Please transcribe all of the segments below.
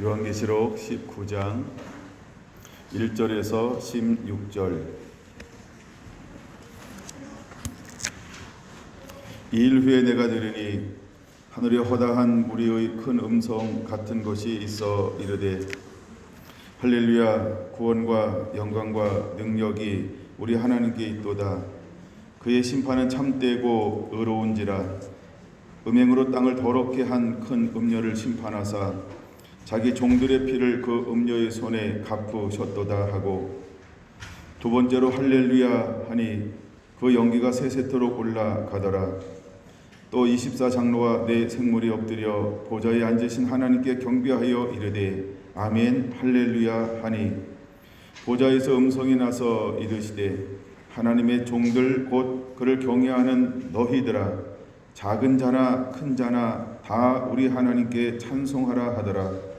요한계시록 19장 1절에서 16절. 이일 후에 내가 들으니 하늘에 허다한 무리의 큰 음성 같은 것이 있어 이르되 할렐루야, 구원과 영광과 능력이 우리 하나님께 있도다. 그의 심판은 참되고 의로운지라. 음행으로 땅을 더럽게 한 큰 음녀를 심판하사 자기 종들의 피를 그 음녀의 손에 갚으셨도다 하고, 두 번째로 할렐루야 하니 그 연기가 세세토록 올라가더라. 또 24장로와 네 생물이 엎드려 보좌에 앉으신 하나님께 경배하여 이르되 아멘 할렐루야 하니, 보좌에서 음성이 나서 이르시되 하나님의 종들 곧 그를 경외하는 너희들아, 작은 자나 큰 자나 다 우리 하나님께 찬송하라 하더라.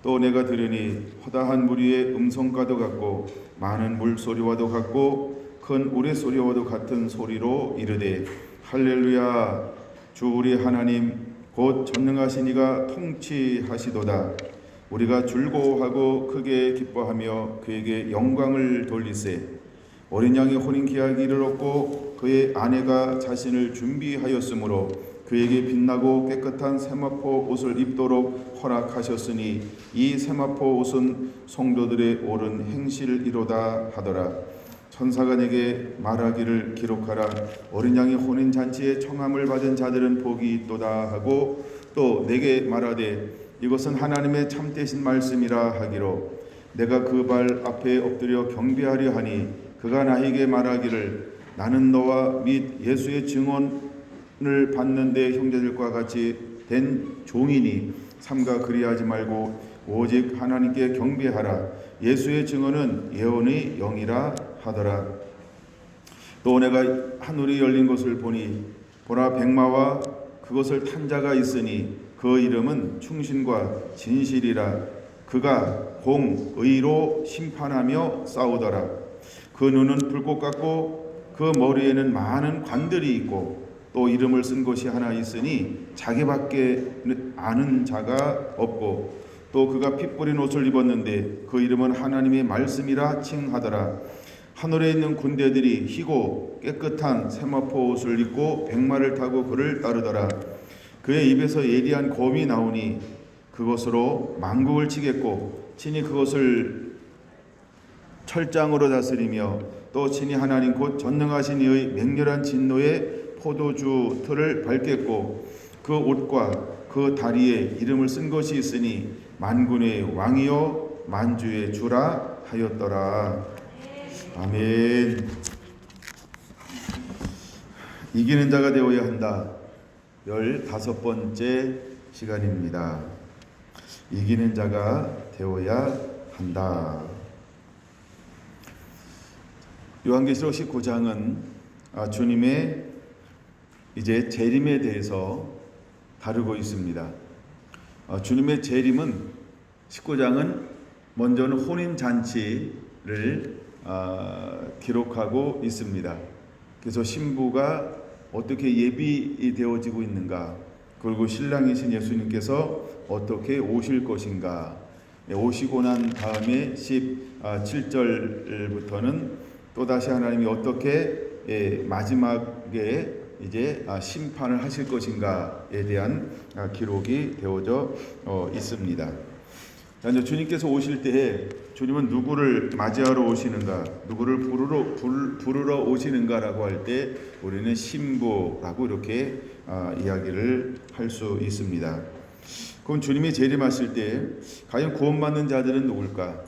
또 내가 들으니 허다한 무리의 음성과도 같고 많은 물소리와도 같고 큰 우레소리와도 같은 소리로 이르되 할렐루야, 주 우리 하나님 곧 전능하신 이가 통치하시도다. 우리가 즐거워하고 크게 기뻐하며 그에게 영광을 돌리세. 어린 양의 혼인 기약이 이르렀고 그의 아내가 자신을 준비하였으므로 그에게 빛나고 깨끗한 세마포 옷을 입도록 허락하셨으니 이 세마포 옷은 성도들의 옳은 행실이로다 하더라. 천사가 내게 말하기를 기록하라. 어린 양의 혼인 잔치에 청함을 받은 자들은 복이 있도다 하고, 또 내게 말하되 이것은 하나님의 참되신 말씀이라 하기로, 내가 그 발 앞에 엎드려 경배하려 하니 그가 나에게 말하기를 나는 너와 및 예수의 증언을 받는 데 형제들과 같이 된 종이니 삼가 그리하지 말고 오직 하나님께 경배하라. 예수의 증언은 예언의 영이라 하더라. 또 내가 하늘이 열린 것을 보니 보라, 백마와 그것을 탄 자가 있으니 그 이름은 충신과 진실이라. 그가 공의로 심판하며 싸우더라. 그 눈은 불꽃 같고 그 머리에는 많은 관들이 있고 또 이름을 쓴 것이 하나 있으니 자기밖에 아는 자가 없고, 또 그가 피 뿌린 옷을 입었는데 그 이름은 하나님의 말씀이라 칭하더라. 하늘에 있는 군대들이 희고 깨끗한 세마포 옷을 입고 백마를 타고 그를 따르더라. 그의 입에서 예리한 검이 나오니 그것으로 만국을 치겠고 친히 그것을 철장으로 다스리며 또 친히 하나님 곧 전능하신 이의 맹렬한 진노의 포도주 틀을 밟겠고, 그 옷과 그 다리에 이름을 쓴 것이 있으니 만군의 왕이요 만주의 주라 하였더라. 아멘. 이기는 자가 되어야 한다. 15번째 시간입니다. 이기는 자가 되어야 한다. 요한계시록 19장은 주님의 이제 재림에 대해서 다루고 있습니다. 주님의 재림은 19장은 먼저는 혼인잔치를 기록하고 있습니다. 그래서 신부가 어떻게 예비되어지고 있는가, 그리고 신랑이신 예수님께서 어떻게 오실 것인가, 오시고 난 다음에 17절부터는 또다시 하나님이 어떻게 마지막에 이제 심판을 하실 것인가에 대한 기록이 되어져 있습니다. 이제 주님께서 오실 때에 주님은 누구를 맞이하러 오시는가, 누구를 부르러 오시는가라고 할 때 우리는 신부라고 이렇게 이야기를 할 수 있습니다. 그럼 주님이 재림하실 때 과연 구원받는 자들은 누굴까?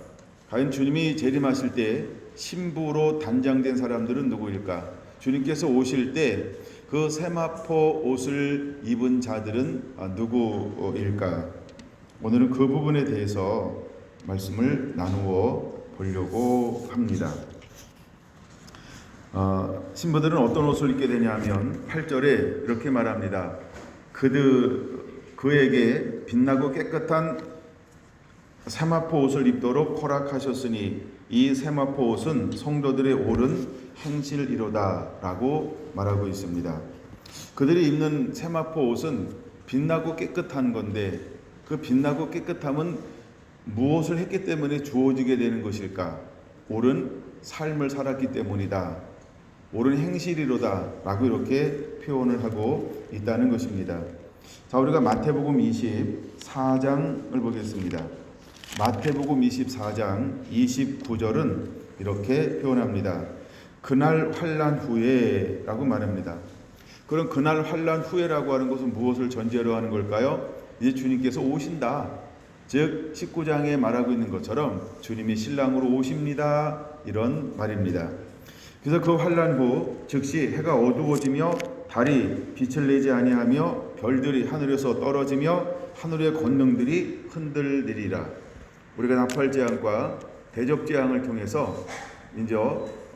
과연 주님이 재림하실 때 신부로 단장된 사람들은 누구일까? 주님께서 오실 때 그 세마포 옷을 입은 자들은 누구일까? 오늘은 그 부분에 대해서 말씀을 나누어 보려고 합니다. 신부들은 어떤 옷을 입게 되냐면 8절에 이렇게 말합니다. 그에게 빛나고 깨끗한 세마포 옷을 입도록 허락하셨으니 이 세마포 옷은 성도들의 옳은 행실이로다 라고 말하고 있습니다. 그들이 입는 세마포 옷은 빛나고 깨끗한 건데, 그 빛나고 깨끗함은 무엇을 했기 때문에 주어지게 되는 것일까? 옳은 삶을 살았기 때문이다. 옳은 행실이로다 라고 이렇게 표현을 하고 있다는 것입니다. 자, 우리가 마태복음 24장을 보겠습니다. 마태복음 24장 29절은 이렇게 표현합니다. 그날 환난 후에 라고 말합니다. 그럼 그날 환난 후에라고 하는 것은 무엇을 전제로 하는 걸까요? 이제 주님께서 오신다. 즉 19장에 말하고 있는 것처럼 주님이 신랑으로 오십니다. 이런 말입니다. 그래서 그 환난 후 즉시 해가 어두워지며 달이 빛을 내지 아니하며 별들이 하늘에서 떨어지며 하늘의 권능들이 흔들리리라. 우리가 나팔재앙과 대접재앙을 통해서 이제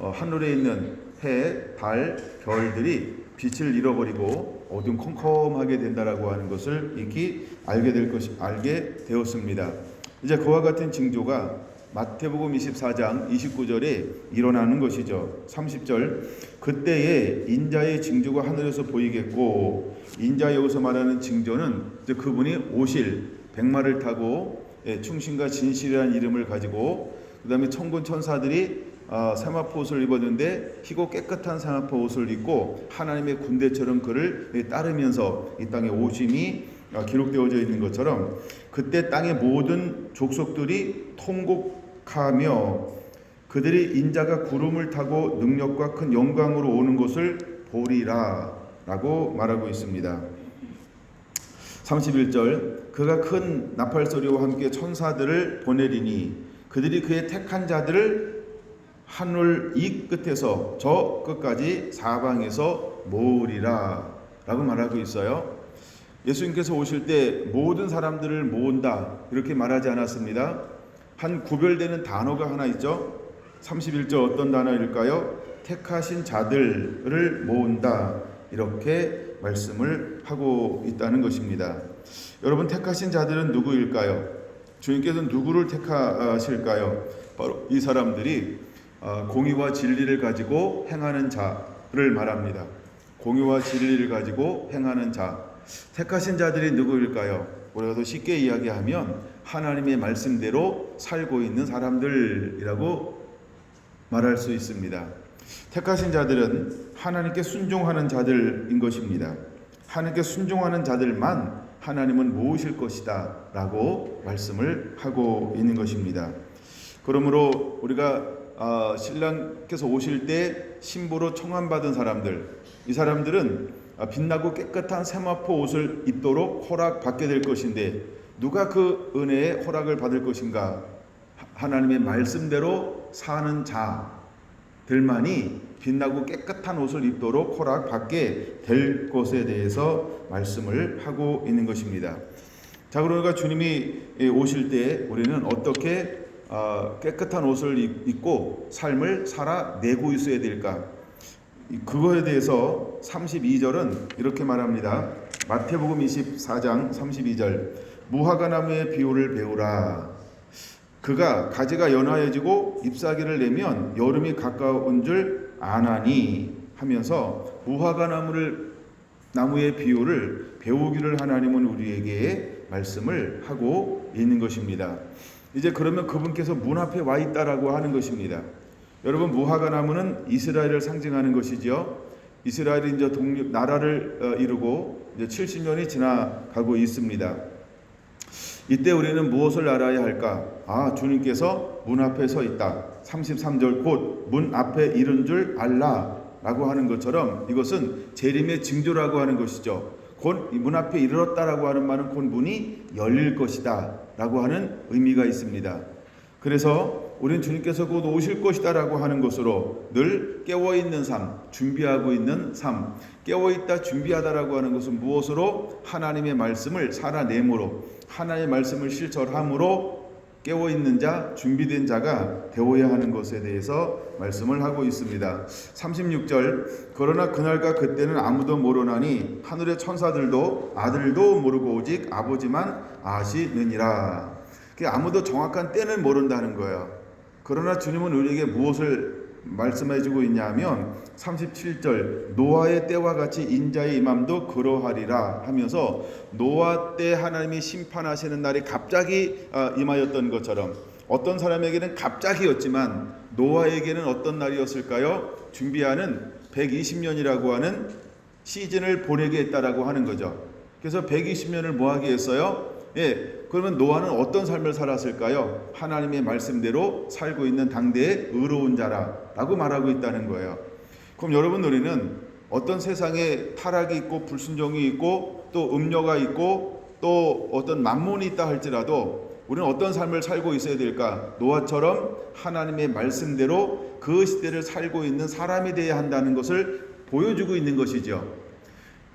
하늘에 있는 해, 달, 별들이 빛을 잃어버리고 어둠컴컴하게 된다라고 하는 것을 익히 알게 되었습니다. 이제 그와 같은 징조가 마태복음 24장 29절에 일어나는 것이죠. 30절 그때에 인자의 징조가 하늘에서 보이겠고, 인자 여기서 말하는 징조는 그분이 오실 백마를 타고 충신과 진실이라는 이름을 가지고, 그 다음에 천군 천사들이 세마포 옷을 입었는데 희고 깨끗한 세마포 옷을 입고 하나님의 군대처럼 그를 따르면서 이 땅에 오심이 기록되어져 있는 것처럼, 그때 땅의 모든 족속들이 통곡하며 그들이 인자가 구름을 타고 능력과 큰 영광으로 오는 것을 보리라 라고 말하고 있습니다. 31절 그가 큰 나팔소리와 함께 천사들을 보내리니 그들이 그의 택한 자들을 하늘 이 끝에서 저 끝까지 사방에서 모으리라 라고 말하고 있어요. 예수님께서 오실 때 모든 사람들을 모은다 이렇게 말하지 않았습니다. 한 구별되는 단어가 하나 있죠. 31절 어떤 단어일까요? 택하신 자들을 모은다 이렇게 말씀을 하고 있다는 것입니다. 여러분, 택하신 자들은 누구일까요? 주님께서 누구를 택하실까요? 바로 이 사람들이 공의와 진리를 가지고 행하는 자를 말합니다. 공의와 진리를 가지고 행하는 자. 택하신 자들이 누구일까요? 우리가 더 쉽게 이야기하면 하나님의 말씀대로 살고 있는 사람들이라고 말할 수 있습니다. 택하신 자들은 하나님께 순종하는 자들인 것입니다. 하나님께 순종하는 자들만 하나님은 모으실 것이다 라고 말씀을 하고 있는 것입니다. 그러므로 우리가 신랑께서 오실 때 신부로 청함받은 사람들, 이 사람들은 빛나고 깨끗한 세마포 옷을 입도록 허락받게 될 것인데, 누가 그 은혜의 허락을 받을 것인가? 하나님의 말씀대로 사는 자들만이 빛나고 깨끗한 옷을 입도록 허락받게 될 것에 대해서 말씀을 하고 있는 것입니다. 자, 그러니까 주님이 오실 때 우리는 어떻게 깨끗한 옷을 입고 삶을 살아내고 있어야 될까? 그거에 대해서 32절은 이렇게 말합니다. 마태복음 24장 32절 무화과나무의 비유를 배우라. 그가 가지가 연하여지고 잎사귀를 내면 여름이 가까운 줄 아나니 하면서 나무의 비유를 배우기를 하나님은 우리에게 말씀을 하고 있는 것입니다. 이제 그러면 그분께서 문 앞에 와 있다라고 하는 것입니다. 여러분, 무화과나무는 이스라엘을 상징하는 것이죠. 이스라엘이 이제 나라를 이루고 이제 70년이 지나가고 있습니다. 이때 우리는 무엇을 알아야 할까? 주님께서 문 앞에 서 있다. 33절 곧 문 앞에 이른 줄 알라 라고 하는 것처럼 이것은 재림의 징조라고 하는 것이죠. 곧 문 앞에 이르렀다라고 하는 말은 곧 문이 열릴 것이다 라고 하는 의미가 있습니다. 그래서 우리는 주님께서 곧 오실 것이다 라고 하는 것으로 늘 깨어있는 삶, 준비하고 있는 삶, 깨어있다 준비하다라고 하는 것은 무엇으로? 하나님의 말씀을 살아내므로, 하나님의 말씀을 실천함으로 깨어있는 자, 준비된 자가 되어야 하는 것에 대해서 말씀을 하고 있습니다. 36절 그러나 그날과 그때는 아무도 모르나니 하늘의 천사들도 아들도 모르고 오직 아버지만 아시느니라. 아무도 정확한 때는 모른다는 거예요. 그러나 주님은 우리에게 무엇을 말씀해주고 있냐면 37절 노아의 때와 같이 인자의 임함도 그러하리라 하면서 노아 때 하나님이 심판하시는 날이 갑자기 임하였던 것처럼 어떤 사람에게는 갑자기였지만 노아에게는 어떤 날이었을까요? 준비하는 120년이라고 하는 시즌을 보내게 했다라고 하는 거죠. 그래서 120년을 뭐 하게 했어요? 그러면 노아는 어떤 삶을 살았을까요? 하나님의 말씀대로 살고 있는 당대의 의로운 자라고 말하고 있다는 거예요. 그럼 여러분, 우리는 어떤 세상에 타락이 있고 불순종이 있고 또 음료가 있고 또 어떤 만몬이 있다 할지라도 우리는 어떤 삶을 살고 있어야 될까? 노아처럼 하나님의 말씀대로 그 시대를 살고 있는 사람이 되어야 한다는 것을 보여주고 있는 것이죠.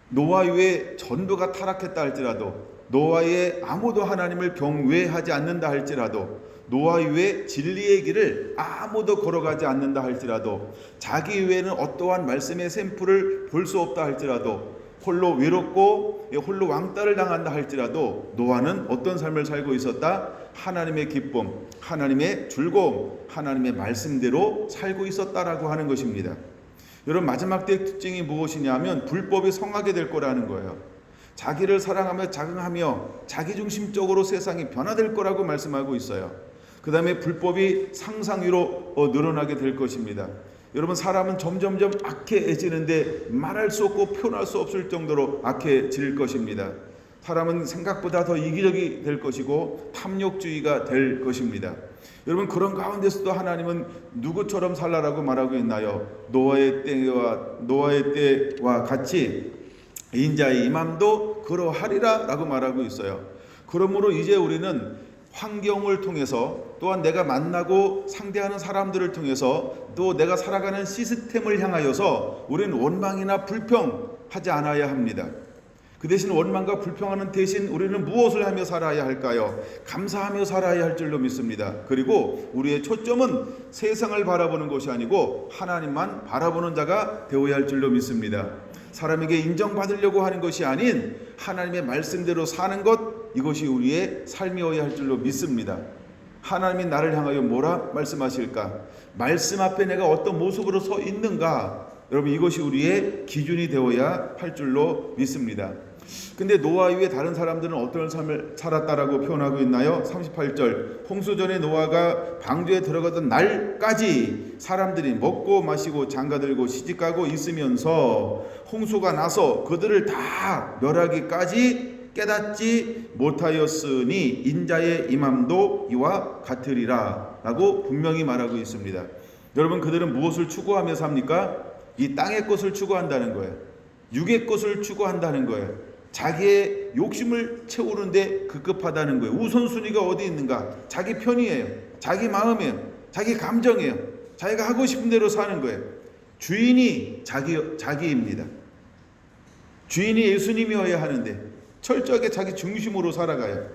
노아 이후에 전부가 타락했다 할지라도, 노아에 아무도 하나님을 경외하지 않는다 할지라도, 노아 이후에 진리의 길을 아무도 걸어가지 않는다 할지라도, 자기 이후에는 어떠한 말씀의 샘플을 볼 수 없다 할지라도, 홀로 외롭고 홀로 왕따를 당한다 할지라도 노아는 어떤 삶을 살고 있었다? 하나님의 기쁨, 하나님의 즐거움, 하나님의 말씀대로 살고 있었다라고 하는 것입니다. 여러분, 마지막 때의 특징이 무엇이냐면 불법이 성하게 될 거라는 거예요. 자기를 사랑하며 자긍하며 자기중심적으로 세상이 변화될 거라고 말씀하고 있어요. 그 다음에 불법이 상상 위로 늘어나게 될 것입니다. 여러분, 사람은 점점점 악해지는데 말할 수 없고 표현할 수 없을 정도로 악해질 것입니다. 사람은 생각보다 더 이기적이 될 것이고 탐욕주의가 될 것입니다. 여러분, 그런 가운데서도 하나님은 누구처럼 살라라고 말하고 있나요? 노아의 때와 같이 인자의 임함도 그러하리라 라고 말하고 있어요. 그러므로 이제 우리는 환경을 통해서, 또한 내가 만나고 상대하는 사람들을 통해서, 또 내가 살아가는 시스템을 향하여서 우리는 원망이나 불평하지 않아야 합니다. 그 대신 원망과 불평하는 대신 우리는 무엇을 하며 살아야 할까요? 감사하며 살아야 할 줄로 믿습니다. 그리고 우리의 초점은 세상을 바라보는 것이 아니고 하나님만 바라보는 자가 되어야 할 줄로 믿습니다. 사람에게 인정받으려고 하는 것이 아닌 하나님의 말씀대로 사는 것, 이것이 우리의 삶이어야 할 줄로 믿습니다. 하나님이 나를 향하여 뭐라 말씀하실까? 말씀 앞에 내가 어떤 모습으로 서 있는가? 여러분, 이것이 우리의 기준이 되어야 할 줄로 믿습니다. 근데 노아 이후에 다른 사람들은 어떤 삶을 살았다라고 표현하고 있나요? 38절 홍수 전에 노아가 방주에 들어가던 날까지 사람들이 먹고 마시고 장가들고 시집가고 있으면서 홍수가 나서 그들을 다 멸하기까지 깨닫지 못하였으니 인자의 임함도 이와 같으리라 라고 분명히 말하고 있습니다. 여러분, 그들은 무엇을 추구하며 삽니까? 이 땅의 것을 추구한다는 거예요. 육의 것을 추구한다는 거예요. 자기의 욕심을 채우는데 급급하다는 거예요. 우선순위가 어디 있는가? 자기 편이에요. 자기 마음이에요. 자기 감정이에요. 자기가 하고 싶은 대로 사는 거예요. 주인이 자기입니다. 주인이 예수님이어야 하는데 철저하게 자기 중심으로 살아가요.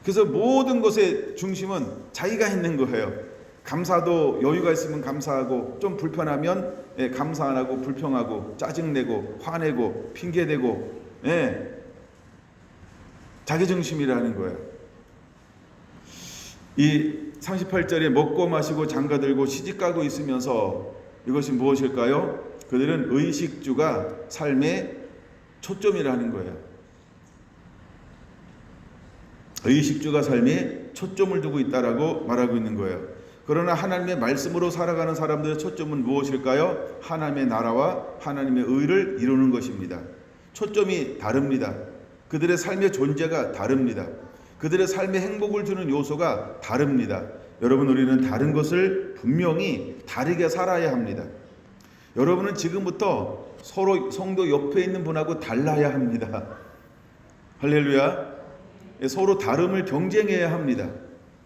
그래서 모든 것의 중심은 자기가 있는 거예요. 감사도 여유가 있으면 감사하고, 좀 불편하면 감사 안 하고 불평하고 짜증내고 화내고 핑계대고, 자기중심이라는 거예요. 이 38절에 먹고 마시고 장가들고 시집가고 있으면서 이것이 무엇일까요? 그들은 의식주가 삶의 초점이라는 거예요. 의식주가 삶에 초점을 두고 있다라고 말하고 있는 거예요. 그러나 하나님의 말씀으로 살아가는 사람들의 초점은 무엇일까요? 하나님의 나라와 하나님의 의를 이루는 것입니다. 초점이 다릅니다. 그들의 삶의 존재가 다릅니다. 그들의 삶에 행복을 주는 요소가 다릅니다. 여러분, 우리는 다른 것을 분명히 다르게 살아야 합니다. 여러분은 지금부터 서로 성도 옆에 있는 분하고 달라야 합니다. 할렐루야. 서로 다름을 경쟁해야 합니다.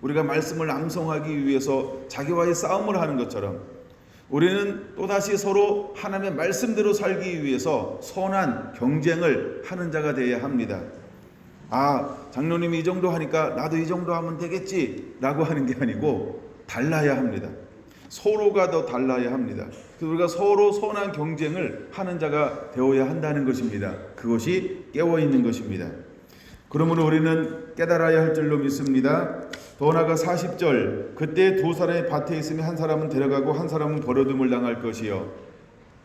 우리가 말씀을 암송하기 위해서 자기와의 싸움을 하는 것처럼 우리는 또다시 서로 하나님의 말씀대로 살기 위해서 선한 경쟁을 하는 자가 되어야 합니다. 장로님이 이 정도 하니까 나도 이 정도 하면 되겠지 라고 하는 게 아니고 달라야 합니다. 서로가 더 달라야 합니다. 그래서 우리가 서로 선한 경쟁을 하는 자가 되어야 한다는 것입니다. 그것이 깨어있는 것입니다. 그러므로 우리는 깨달아야 할 줄로 믿습니다. 더 나아가 40절, 그때 두 사람이 밭에 있으면 한 사람은 데려가고 한 사람은 버려둠을 당할 것이요.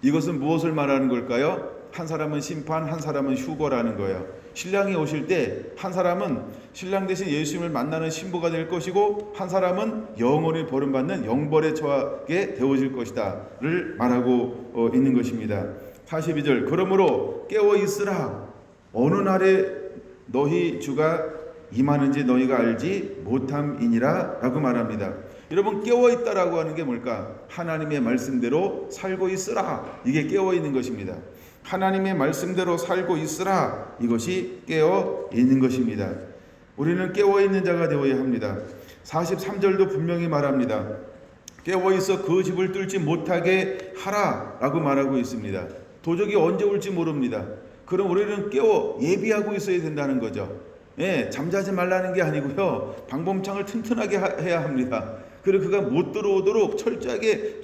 이것은 무엇을 말하는 걸까요? 한 사람은 심판, 한 사람은 휴거라는 거예요. 신랑이 오실 때 한 사람은 신랑 대신 예수님을 만나는 신부가 될 것이고, 한 사람은 영원히 버림받는 영벌에 처하게 되어질 것이다를 말하고 있는 것입니다. 42절, 그러므로 깨어 있으라. 어느 날에 너희 주가 임하는지 너희가 알지 못함이니라 라고 말합니다. 여러분, 깨어있다라고 하는 게 뭘까? 하나님의 말씀대로 살고 있으라. 이게 깨어있는 것입니다. 하나님의 말씀대로 살고 있으라. 이것이 깨어있는 것입니다. 우리는 깨어있는 자가 되어야 합니다. 43절도 분명히 말합니다. 깨어있어 그 집을 뚫지 못하게 하라 라고 말하고 있습니다. 도적이 언제 올지 모릅니다. 그럼 우리는 깨어 예비하고 있어야 된다는 거죠. 잠자지 말라는 게 아니고요, 방범창을 튼튼하게 해야 합니다. 그리고 그가 못 들어오도록 철저하게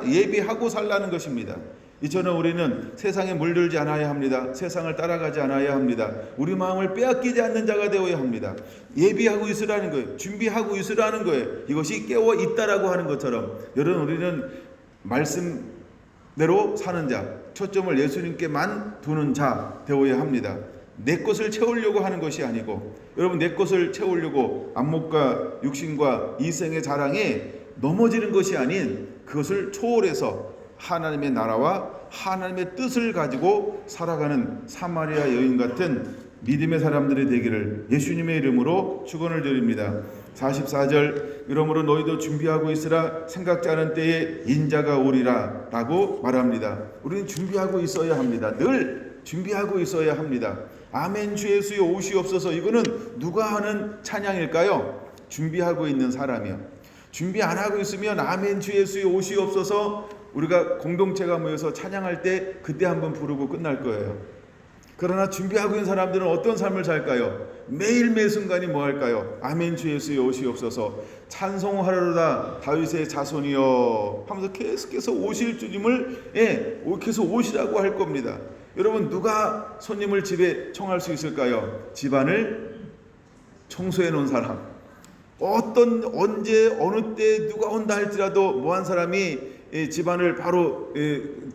예비하고 살라는 것입니다. 이처럼 우리는 세상에 물들지 않아야 합니다. 세상을 따라가지 않아야 합니다. 우리 마음을 빼앗기지 않는 자가 되어야 합니다. 예비하고 있으라는 거예요. 준비하고 있으라는 거예요. 이것이 깨어 있다라고 하는 것처럼, 여러분, 우리는 말씀대로 사는 자, 초점을 예수님께만 두는 자 되어야 합니다. 내 것을 채우려고 하는 것이 아니고, 여러분, 내 것을 채우려고 안목과 육신과 이생의 자랑에 넘어지는 것이 아닌, 그것을 초월해서 하나님의 나라와 하나님의 뜻을 가지고 살아가는 사마리아 여인 같은 믿음의 사람들이 되기를 예수님의 이름으로 축원을 드립니다. 44절, 이러므로 너희도 준비하고 있으라. 생각지 않은 때에 인자가 오리라 라고 말합니다. 우리는 준비하고 있어야 합니다. 늘 준비하고 있어야 합니다. 아멘 주 예수의 오시옵소서. 이거는 누가 하는 찬양일까요? 준비하고 있는 사람이요. 준비 안 하고 있으면 아멘 주 예수의 오시옵소서 우리가 공동체가 모여서 찬양할 때 그때 한번 부르고 끝날 거예요. 그러나 준비하고 있는 사람들은 어떤 삶을 살까요? 매일 매 순간이 뭐 할까요? 아멘 주 예수의 오시옵소서, 찬송하리로다 다윗의 자손이여 하면서 계속해서 오실 주님을 계속 오시라고 할 겁니다. 여러분, 누가 손님을 집에 청할 수 있을까요? 집안을 청소해 놓은 사람. 언제 어느 때 누가 온다 할지라도 뭐한 사람이 집안을 바로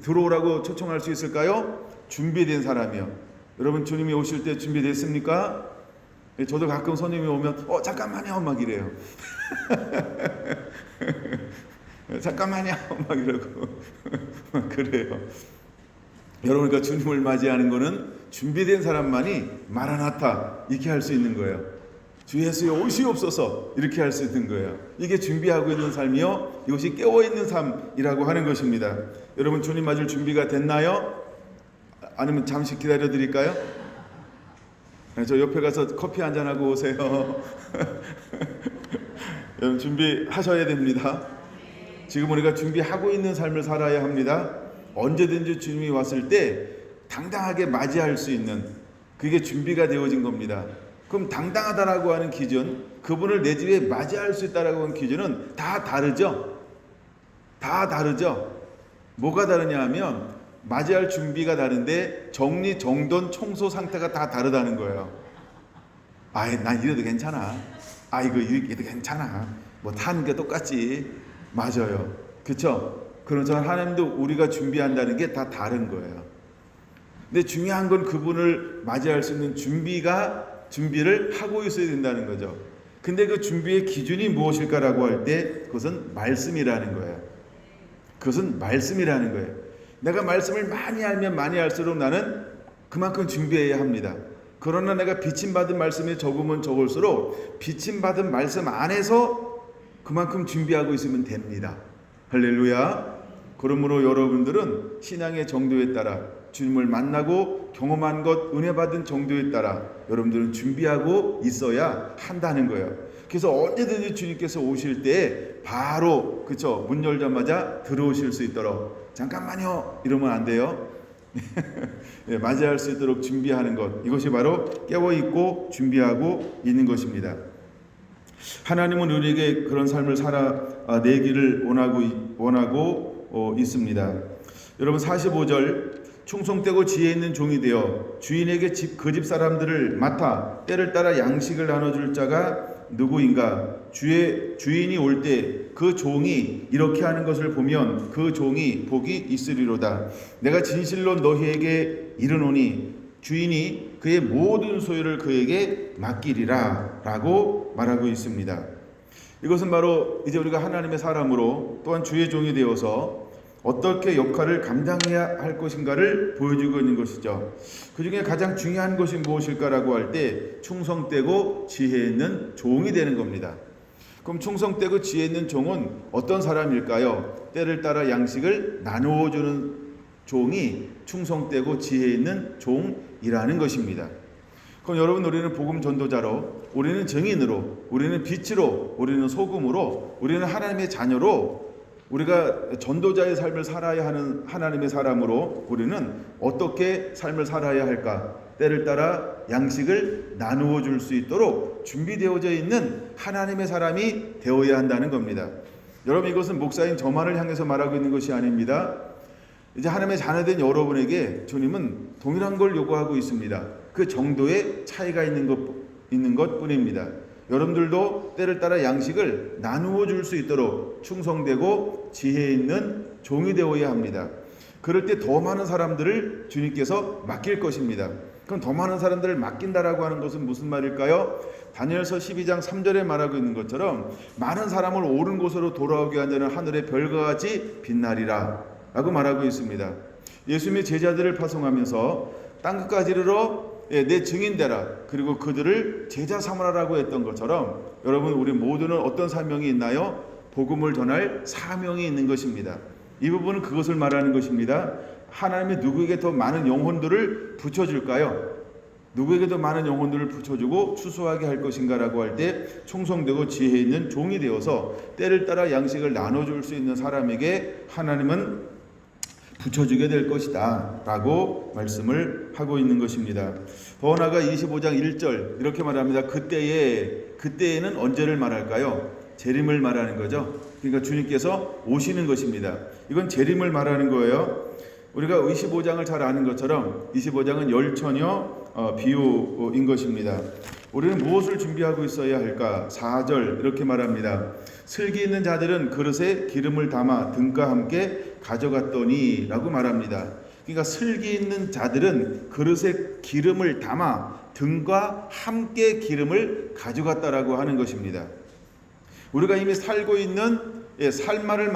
들어오라고 초청할 수 있을까요? 준비된 사람이요. 여러분, 주님이 오실 때 준비됐습니까? 저도 가끔 손님이 오면 잠깐만요 막 이래요. 잠깐만요 막 이러고 그래요. 여러분, 그러니까 주님을 맞이하는 것은 준비된 사람만이 마라나타 이렇게 할 수 있는 거예요. 주 예수여 오시옵소서 이렇게 할 수 있는 거예요. 이게 준비하고 있는 삶이요, 이것이 깨어있는 삶이라고 하는 것입니다. 여러분, 주님 맞을 준비가 됐나요? 아니면 잠시 기다려 드릴까요? 저 옆에 가서 커피 한잔하고 오세요. 여러분, 준비하셔야 됩니다. 지금 우리가 준비하고 있는 삶을 살아야 합니다. 언제든지 주님이 왔을 때 당당하게 맞이할 수 있는, 그게 준비가 되어진 겁니다. 그럼 당당하다라고 하는 기준, 그분을 내 집에 맞이할 수 있다라고 하는 기준은 다 다르죠. 다 다르죠. 뭐가 다르냐 하면 맞이할 준비가 다른데 정리, 정돈, 청소 상태가 다 다르다는 거예요. 난 이래도 괜찮아. 이거 이래도 괜찮아. 뭐 타는 게 똑같지. 맞아요. 그렇죠? 그러면서 하나님도 우리가 준비한다는 게 다 다른 거예요. 근데 중요한 건 그분을 맞이할 수 있는 준비를 하고 있어야 된다는 거죠. 근데 그 준비의 기준이 무엇일까라고 할 때 그것은 말씀이라는 거예요. 그것은 말씀이라는 거예요. 내가 말씀을 많이 알면 많이 알수록 나는 그만큼 준비해야 합니다. 그러나 내가 비침받은 말씀이 적으면 적을수록 비침받은 말씀 안에서 그만큼 준비하고 있으면 됩니다. 할렐루야. 그러므로 여러분들은 신앙의 정도에 따라, 주님을 만나고 경험한 것, 은혜 받은 정도에 따라 여러분들은 준비하고 있어야 한다는 거예요. 그래서 언제든지 주님께서 오실 때 바로, 그쵸, 문 열자마자 들어오실 수 있도록 잠깐만요 이러면 안 돼요. 맞이할 수 있도록 준비하는 것, 이것이 바로 깨어있고 준비하고 있는 것입니다. 하나님은 우리에게 그런 삶을 살아내기를 원하고 있습니다. 여러분, 45절, 충성되고 지혜 있는 종이 되어 주인에게 그 집 사람들을 맡아 때를 따라 양식을 나눠줄 자가 누구인가? 주인이 올 때 그 종이 이렇게 하는 것을 보면 그 종이 복이 있으리로다. 내가 진실로 너희에게 이르노니 주인이 그의 모든 소유를 그에게 맡기리라 라고 말하고 있습니다. 이것은 바로 이제 우리가 하나님의 사람으로 또한 주의 종이 되어서 어떻게 역할을 감당해야 할 것인가를 보여주고 있는 것이죠. 그 중에 가장 중요한 것이 무엇일까라고 할 때 충성되고 지혜 있는 종이 되는 겁니다. 그럼 충성되고 지혜 있는 종은 어떤 사람일까요? 때를 따라 양식을 나누어 주는 종이 충성되고 지혜 있는 종이라는 것입니다. 그럼 여러분, 우리는 복음 전도자로, 우리는 증인으로, 우리는 빛으로, 우리는 소금으로, 우리는 하나님의 자녀로, 우리가 전도자의 삶을 살아야 하는 하나님의 사람으로 우리는 어떻게 삶을 살아야 할까? 때를 따라 양식을 나누어 줄 수 있도록 준비되어져 있는 하나님의 사람이 되어야 한다는 겁니다. 여러분, 이것은 목사인 저만을 향해서 말하고 있는 것이 아닙니다. 이제 하나님의 자녀된 여러분에게 주님은 동일한 걸 요구하고 있습니다. 그 정도의 차이가 있는 것 뿐입니다. 여러분들도 때를 따라 양식을 나누어 줄 수 있도록 충성되고 지혜 있는 종이 되어야 합니다. 그럴 때 더 많은 사람들을 주님께서 맡길 것입니다. 그럼 더 많은 사람들을 맡긴다라고 하는 것은 무슨 말일까요? 다니엘서 12장 3절에 말하고 있는 것처럼 많은 사람을 옳은 곳으로 돌아오게 하는 자는 하늘의 별과 같이 빛나리라 라고 말하고 있습니다. 예수님의 제자들을 파송하면서 땅끝까지 이르러 내 증인 되라, 그리고 그들을 제자 삼으라라고 했던 것처럼 여러분, 우리 모두는 어떤 사명이 있나요? 복음을 전할 사명이 있는 것입니다. 이 부분은 그것을 말하는 것입니다. 하나님이 누구에게 더 많은 영혼들을 붙여줄까요? 누구에게 더 많은 영혼들을 붙여주고 추수하게 할 것인가라고 할 때 충성되고 지혜 있는 종이 되어서 때를 따라 양식을 나눠줄 수 있는 사람에게 하나님은 붙여주게 될 것이다 라고 말씀을 하고 있는 것입니다. 더 나아가 25장 1절 이렇게 말합니다. 그때에는 언제를 말할까요? 재림을 말하는 거죠. 그러니까 주님께서 오시는 것입니다. 이건 재림을 말하는 거예요. 우리가 25장을 잘 아는 것처럼 25장은 열처녀 비유인 것입니다. 우리는 무엇을 준비하고 있어야 할까? 4절 이렇게 말합니다. 슬기 있는 자들은 그릇에 기름을 담아 등과 함께 가져갔더니 라고 말합니다. 그러니까 슬기 있는 자들은 그릇에 기름을 담아 등과 함께 기름을 가져갔다라고 하는 것입니다. 우리가 이미 살고 있는 삶만을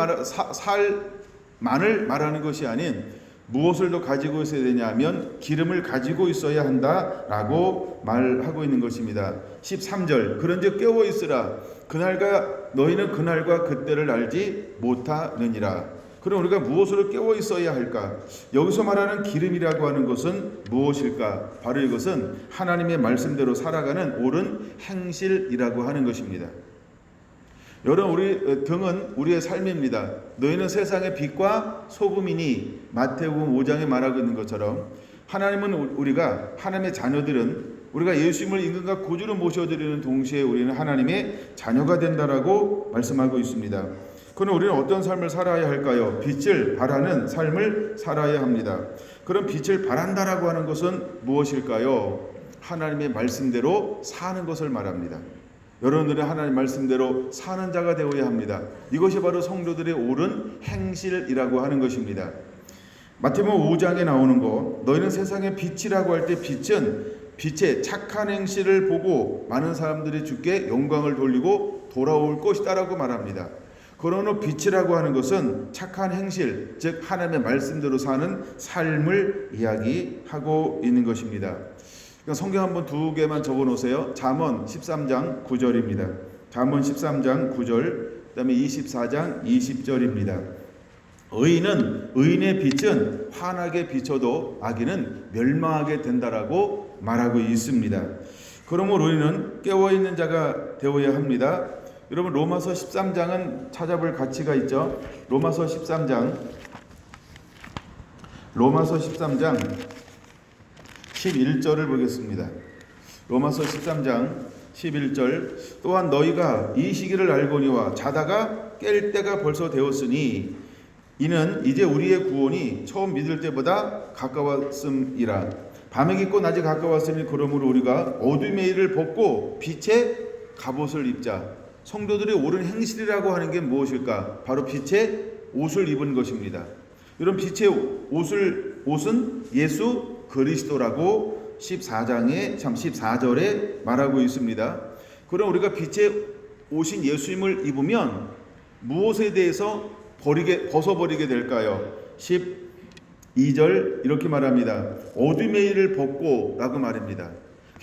말하는 것이 아닌 무엇을 더 가지고 있어야 되냐면 기름을 가지고 있어야 한다라고 말하고 있는 것입니다. 13절 그런즉 깨어 있으라 너희는 그날과 그때를 알지 못하느니라. 그럼 우리가 무엇으로 깨어 있어야 할까? 여기서 말하는 기름이라고 하는 것은 무엇일까? 바로 이것은 하나님의 말씀대로 살아가는 옳은 행실이라고 하는 것입니다. 여러분, 우리 등은 우리의 삶입니다. 너희는 세상의 빛과 소금이니 마태복음 5장에 말하고 있는 것처럼 하나님은 우리가 하나님의 자녀들은 우리가 예수님을 임금과 구주로 모셔드리는 동시에 우리는 하나님의 자녀가 된다라고 말씀하고 있습니다. 그럼 우리는 어떤 삶을 살아야 할까요? 빛을 발하는 삶을 살아야 합니다. 그럼 빛을 발한다라고 하는 것은 무엇일까요? 하나님의 말씀대로 사는 것을 말합니다. 여러분들은 하나님 말씀대로 사는 자가 되어야 합니다. 이것이 바로 성도들의 옳은 행실이라고 하는 것입니다. 마태복음 5장에 나오는 것, 너희는 세상의 빛이라고 할 때 빛은 빛의 착한 행실을 보고 많은 사람들이 주께 영광을 돌리고 돌아올 것이다라고 말합니다. 그러나 빛이라고 하는 것은 착한 행실, 즉 하나님의 말씀대로 사는 삶을 이야기하고 있는 것입니다. 성경 한번 두 개만 적어 놓으세요. 잠언 13장 9절입니다. 잠언 13장 9절, 그 다음에 24장 20절입니다. 의인의 빛은 환하게 비춰도 악인은 멸망하게 된다라고 말하고 있습니다. 그러므로 우리는 깨어있는 자가 되어야 합니다. 여러분, 로마서 13장은 찾아볼 가치가 있죠. 로마서 13장 11절을 보겠습니다. 로마서 13장 11절 또한 너희가 이 시기를 알거니와 자다가 깰 때가 벌써 되었으니 이는 이제 우리의 구원이 처음 믿을 때보다 가까웠음이라. 밤에 깊고 낮에 가까웠으니 그러므로 우리가 어둠의 일을 벗고 빛의 갑옷을 입자. 성도들의 옳은 행실이라고 하는 게 무엇일까? 바로 빛의 옷을 입은 것입니다. 이런 빛의 옷은 예수 그리스도라고 14절에 말하고 있습니다. 그럼 우리가 빛의 옷인 예수님을 입으면 무엇에 대해서 벗어버리게 될까요? 12절 이렇게 말합니다. 어둠의 일을 벗고 라고 말합니다.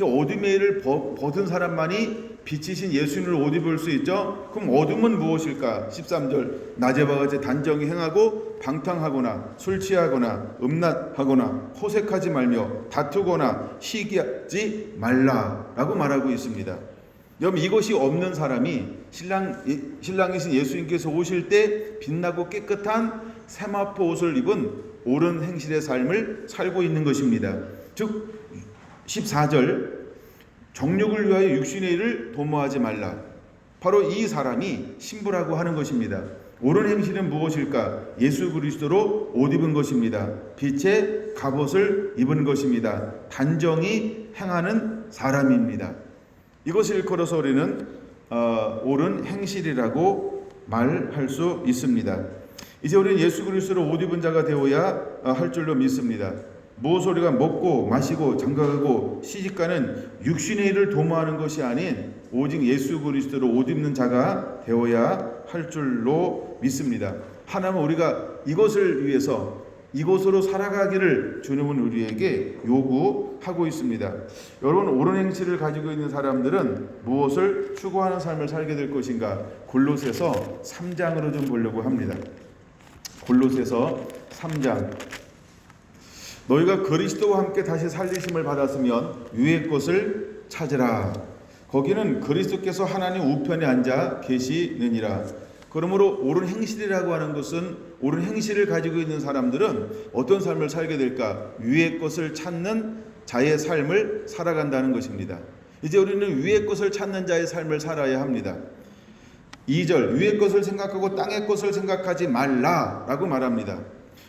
어둠의 일을 벗은 사람만이 빛이신 예수님을 옷 입을 수 있죠. 그럼 어둠은 무엇일까? 13절 낮에 바같이 단정히 행하고 방탕하거나 술 취하거나 음란하거나 호색하지 말며 다투거나 시기하지 말라라고 말하고 있습니다. 여러분, 이것이 없는 사람이 신랑이신 예수님께서 오실 때 빛나고 깨끗한 세마포 옷을 입은 옳은 행실의 삶을 살고 있는 것입니다. 즉 14절 정욕을 위하여 육신의 일을 도모하지 말라. 바로 이 사람이 신부라고 하는 것입니다. 옳은 행실은 무엇일까? 예수 그리스도로 옷 입은 것입니다. 빛의 갑옷을 입은 것입니다. 단정히 행하는 사람입니다. 이것을 일컬어서 우리는 옳은 행실이라고 말할 수 있습니다. 이제 우리는 예수 그리스도로 옷 입은 자가 되어야 할 줄로 믿습니다. 무엇을 우리가 먹고 마시고 장가가고 시집가는 육신의 일을 도모하는 것이 아닌 오직 예수 그리스도로 옷 입는 자가 되어야 할 줄로 믿습니다. 하나님은 우리가 이것을 위해서 이곳으로 살아가기를 주님은 우리에게 요구하고 있습니다. 여러분, 옳은 행실을 가지고 있는 사람들은 무엇을 추구하는 삶을 살게 될 것인가? 골로새서 3장으로 좀 보려고 합니다. 골로새서 3장. 너희가 그리스도와 함께 다시 살리심을 받았으면 위의 것을 찾으라. 거기는 그리스도께서 하나님 우편에 앉아 계시느니라. 그러므로 옳은 행실이라고 하는 것은 옳은 행실을 가지고 있는 사람들은 어떤 삶을 살게 될까? 위의 것을 찾는 자의 삶을 살아간다는 것입니다. 이제 우리는 위의 것을 찾는 자의 삶을 살아야 합니다. 2절 위의 것을 생각하고 땅의 것을 생각하지 말라라고 말합니다.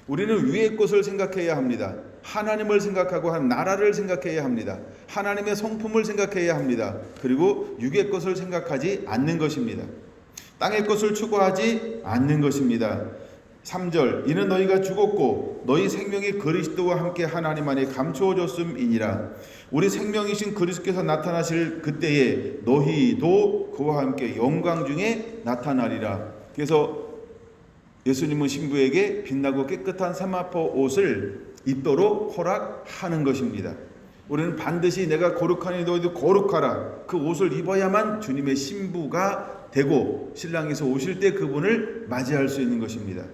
우리는 위의 것을 생각해야 합니다. 하나님을 생각하고 한 나라를 생각해야 합니다. 하나님의 성품을 생각해야 합니다. 그리고 육의 것을 생각하지 않는 것입니다. 땅의 것을 추구하지 않는 것입니다. 3절 이는 너희가 죽었고 너희 생명이 그리스도와 함께 하나님 안에 감추어졌음이니라. 우리 생명이신 그리스도께서 나타나실 그때에 너희도 그와 함께 영광 중에 나타나리라. 그래서 예수님은 신부에게 빛나고 깨끗한 세마포 옷을 입도록 허락하는 것입니다. 우리는 반드시 내가 거룩하니 너희도 거룩하라. 그 옷을 입어야만 주님의 신부가 되고 신랑에서 오실 때 그분을 맞이할 수 있는 것입니다.